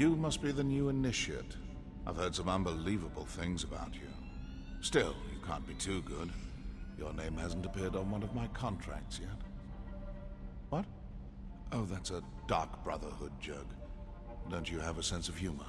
You must be the new initiate. I've heard some unbelievable things about you. Still, you can't be too good. Your name hasn't appeared on one of my contracts yet. What? Oh, that's a Dark Brotherhood joke. Don't you have a sense of humor?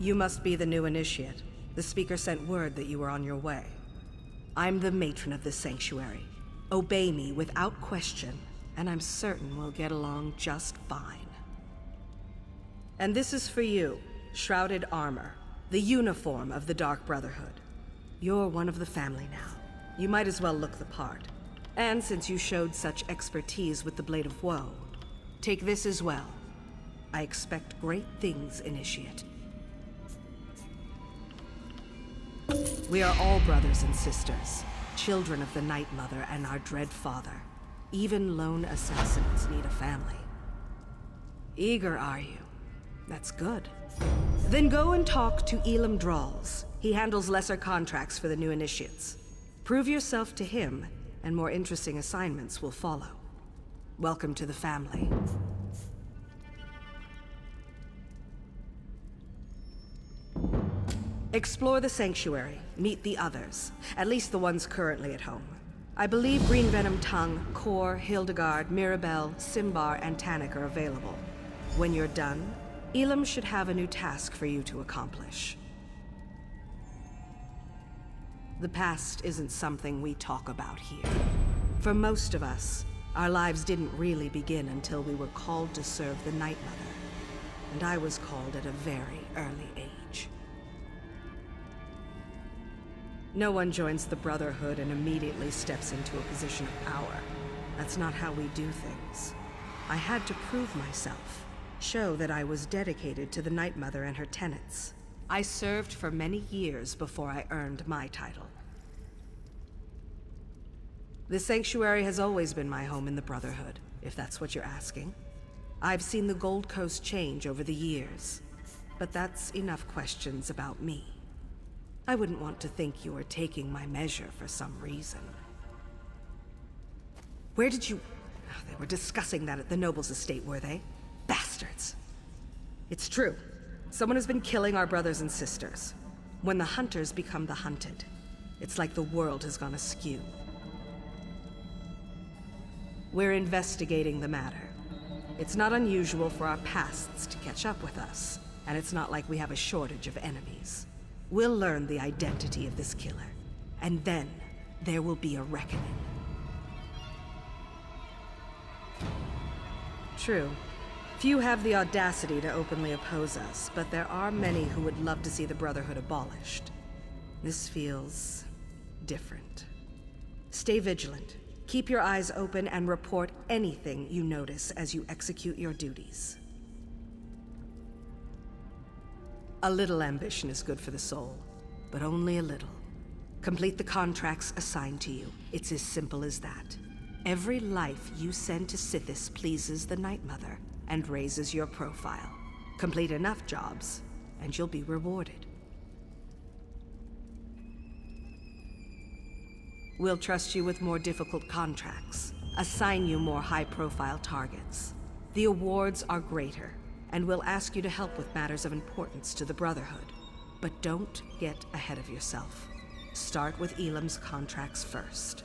You must be the new initiate. The speaker sent word that you were on your way. I'm the matron of this sanctuary. Obey me without question, and I'm certain we'll get along just fine. And this is for you, Shrouded Armor, the uniform of the Dark Brotherhood. You're one of the family now. You might as well look the part. And since you showed such expertise with the Blade of Woe, take this as well. I expect great things, Initiate. We are all brothers and sisters, children of the Night Mother and our dread father. Even lone assassins need a family. Eager, are you? That's good. Then go and talk to Elam Drawls. He handles lesser contracts for the new initiates. Prove yourself to him, and more interesting assignments will follow. Welcome to the family. Explore the sanctuary, meet the others, at least the ones currently at home. I believe Green Venom Tongue, Kor, Hildegard, Mirabelle, Simbar, and Tannic are available. When you're done, Elam should have a new task for you to accomplish. The past isn't something we talk about here. For most of us, our lives didn't really begin until we were called to serve the Night Mother. And I was called at a very early age. No one joins the Brotherhood and immediately steps into a position of power. That's not how we do things. I had to prove myself, show that I was dedicated to the Night Mother and her tenets. I served for many years before I earned my title. The Sanctuary has always been my home in the Brotherhood, if that's what you're asking. I've seen the Gold Coast change over the years, but that's enough questions about me. I wouldn't want to think you were taking my measure for some reason. Where did you... Oh, they were discussing that at the Noble's estate, were they? Bastards. It's true. Someone has been killing our brothers and sisters. When the hunters become the hunted, it's like the world has gone askew. We're investigating the matter. It's not unusual for our pasts to catch up with us, and it's not like we have a shortage of enemies. We'll learn the identity of this killer, and then there will be a reckoning. True. Few have the audacity to openly oppose us, but there are many who would love to see the Brotherhood abolished. This feels different. Stay vigilant. Keep your eyes open and report anything you notice as you execute your duties. A little ambition is good for the soul, but only a little. Complete the contracts assigned to you. It's as simple as that. Every life you send to Sithis pleases the Night Mother and raises your profile. Complete enough jobs, and you'll be rewarded. We'll trust you with more difficult contracts, assign you more high-profile targets. The awards are greater, and we'll ask you to help with matters of importance to the Brotherhood. But don't get ahead of yourself. Start with Elam's contracts first.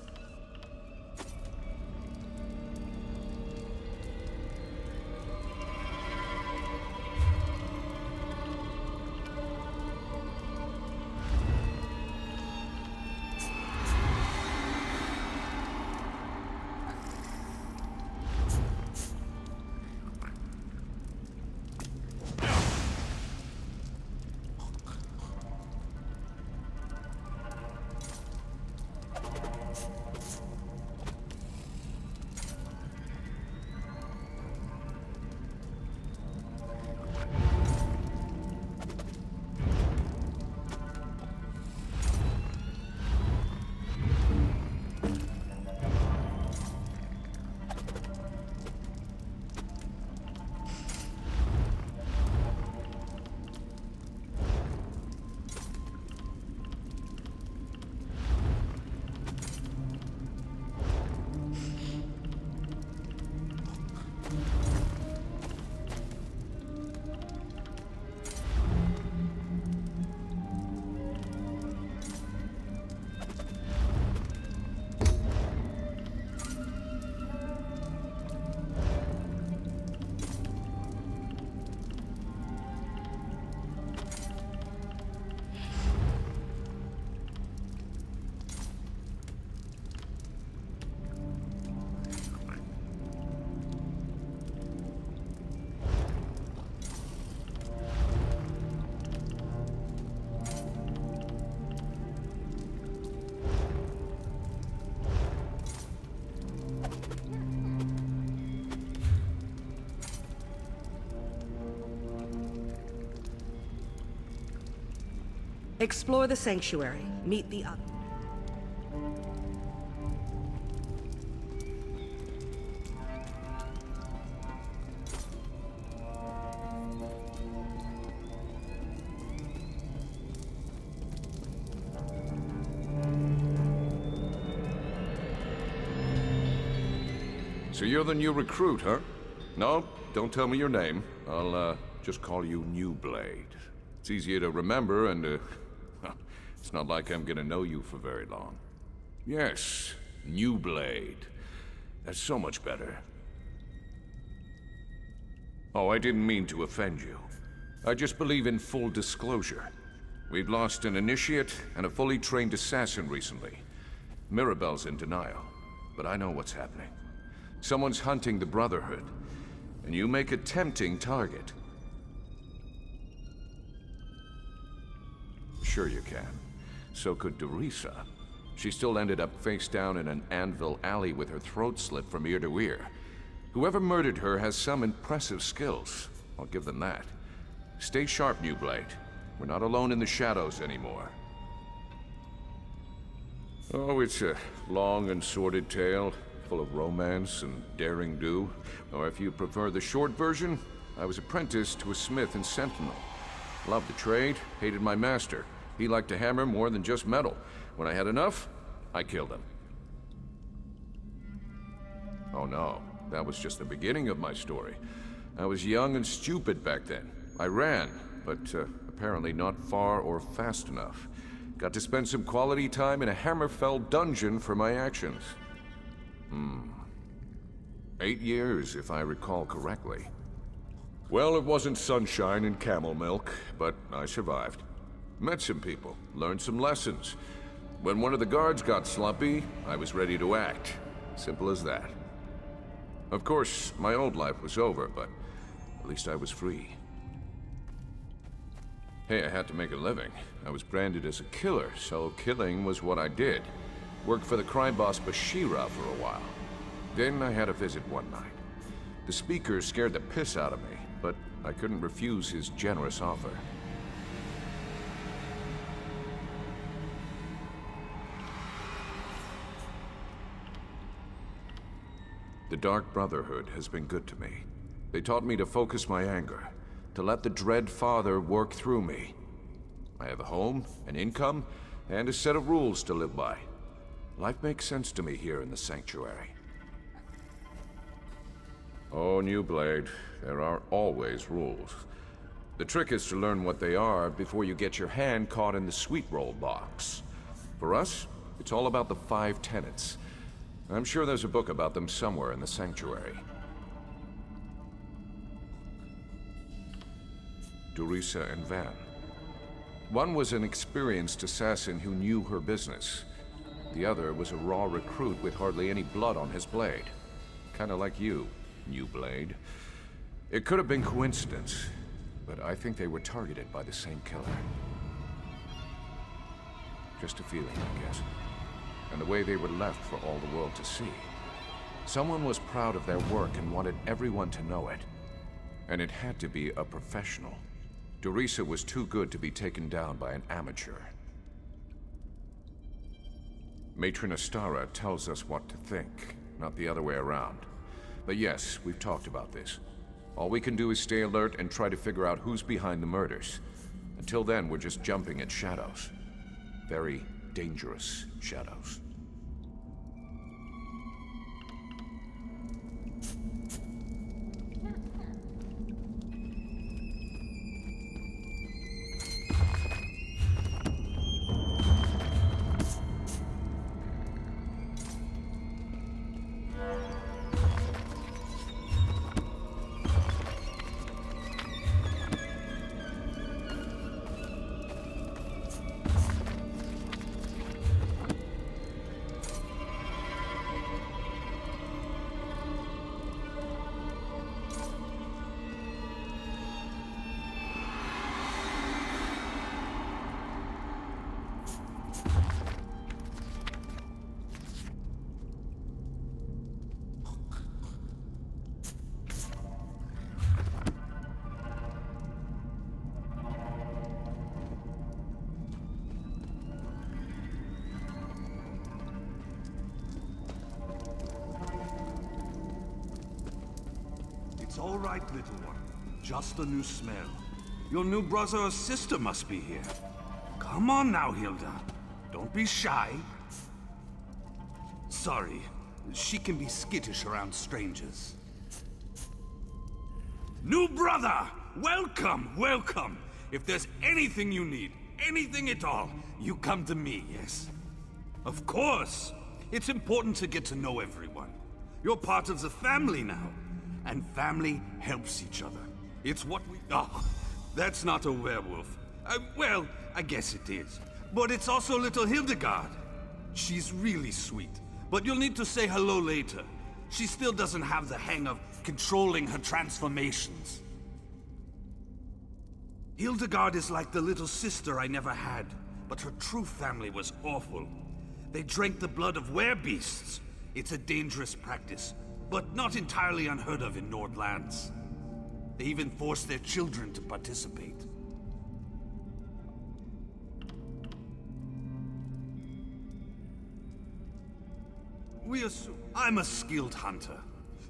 Explore the Sanctuary. Meet the others. So you're the new recruit, huh? No, don't tell me your name. I'll, just call you New Blade. It's easier to remember and, it's not like I'm gonna know you for very long. Yes, New Blade. That's so much better. Oh, I didn't mean to offend you. I just believe in full disclosure. We've lost an initiate and a fully trained assassin recently. Mirabelle's in denial, but I know what's happening. Someone's hunting the Brotherhood, and you make a tempting target. Sure you can. so could Dorisa. She still ended up face down in an anvil alley with her throat slit from ear to ear. Whoever murdered her has some impressive skills. I'll give them that. Stay sharp, New Blade. We're not alone in the shadows anymore. Oh, it's a long and sordid tale, full of romance and daring do. Or if you prefer the short version, I was apprenticed to a smith in Sentinel. Loved the trade, hated my master. He liked to hammer more than just metal. When I had enough, I killed him. Oh no, that was just the beginning of my story. I was young and stupid back then. I ran, but apparently not far or fast enough. Got to spend some quality time in a Hammerfell dungeon for my actions. 8 years, if I recall correctly. Well, it wasn't sunshine and camel milk, but I survived. Met some people, learned some lessons. When one of the guards got slumpy, I was ready to act. Simple as that. Of course, my old life was over, but at least I was free. Hey, I had to make a living. I was branded as a killer, so killing was what I did. Worked for the crime boss Bashira for a while. Then I had a visit one night. The speaker scared the piss out of me, but I couldn't refuse his generous offer. The Dark Brotherhood has been good to me. They taught me to focus my anger, to let the Dread Father work through me. I have a home, an income, and a set of rules to live by. Life makes sense to me here in the Sanctuary. Oh, New Blade, there are always rules. The trick is to learn what they are before you get your hand caught in the sweet roll box. For us, it's all about the 5 tenets. I'm sure there's a book about them somewhere in the Sanctuary. Dorisa and Van. One was an experienced assassin who knew her business. The other was a raw recruit with hardly any blood on his blade. Kinda like you, New Blade. It could have been coincidence, but I think they were targeted by the same killer. Just a feeling, I guess. And the way they were left for all the world to see. Someone was proud of their work and wanted everyone to know it. And it had to be a professional. Dorisa was too good to be taken down by an amateur. Matron Astara tells us what to think, not the other way around. But yes, we've talked about this. All we can do is stay alert and try to figure out who's behind the murders. Until then, we're just jumping at shadows. Very dangerous shadows. It's all right, little one. Just a new smell. Your new brother or sister must be here. Come on now, Hilda. Don't be shy. Sorry, she can be skittish around strangers. New brother! Welcome, welcome! If there's anything you need, anything at all, you come to me, yes? Of course! It's important to get to know everyone. You're part of the family now. And family helps each other. It's what we... Oh, that's not a werewolf. Well, I guess it is. But it's also little Hildegard. She's really sweet. But you'll need to say hello later. She still doesn't have the hang of controlling her transformations. Hildegard is like the little sister I never had. but her true family was awful. They drank the blood of werebeasts. It's a dangerous practice, but not entirely unheard of in Nordlands. They even forced their children to participate. I'm a skilled hunter.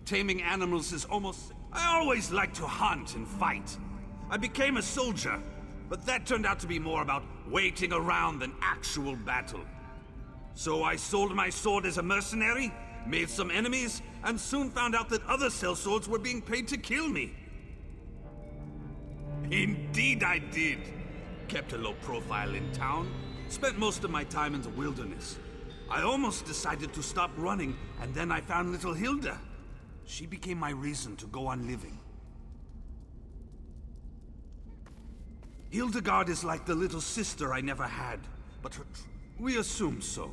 Taming animals is almost... I always liked to hunt and fight. I became a soldier, but that turned out to be more about waiting around than actual battle. So I sold my sword as a mercenary, made some enemies, and soon found out that other sellswords were being paid to kill me. Indeed I did. Kept a low profile in town, spent most of my time in the wilderness. I almost decided to stop running, and then I found little Hilda. She became my reason to go on living. Hildegard is like the little sister I never had, but we assume so.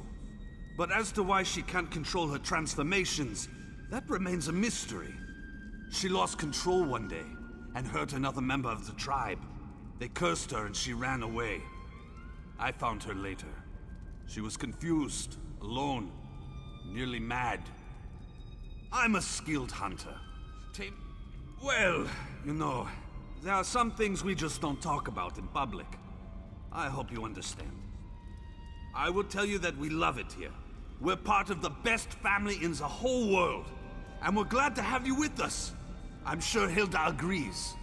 But as to why she can't control her transformations, that remains a mystery. She lost control one day, and hurt another member of the tribe. They cursed her and she ran away. I found her later. She was confused, alone, nearly mad. I'm a skilled hunter. Well, you know, there are some things we just don't talk about in public. I hope you understand. I will tell you that we love it here. We're part of the best family in the whole world. And we're glad to have you with us. I'm sure Hilda agrees.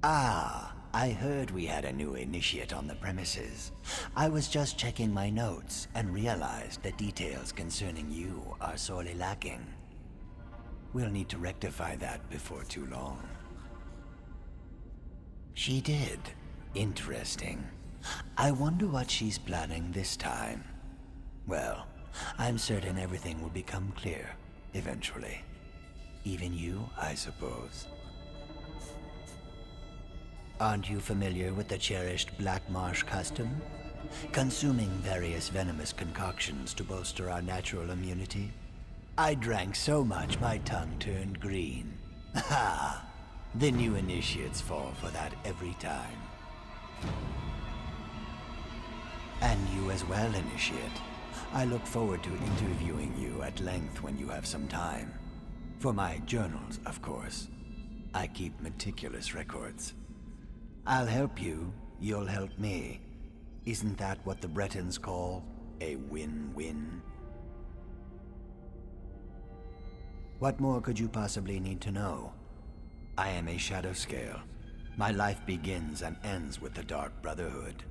Ah, I heard we had a new initiate on the premises. I was just checking my notes and realized that details concerning you are sorely lacking. We'll need to rectify that before too long. She did. Interesting. I wonder what she's planning this time. Well, I'm certain everything will become clear, eventually. Even you, I suppose. Aren't you familiar with the cherished Black Marsh custom? Consuming various venomous concoctions to bolster our natural immunity? I drank so much my tongue turned green. Ha! The new initiates fall for that every time. And you as well, initiate. I look forward to interviewing you at length when you have some time. For my journals, of course. I keep meticulous records. I'll help you, you'll help me. Isn't that what the Bretons call a win-win? What more could you possibly need to know? I am a Shadow Scale. My life begins and ends with the Dark Brotherhood.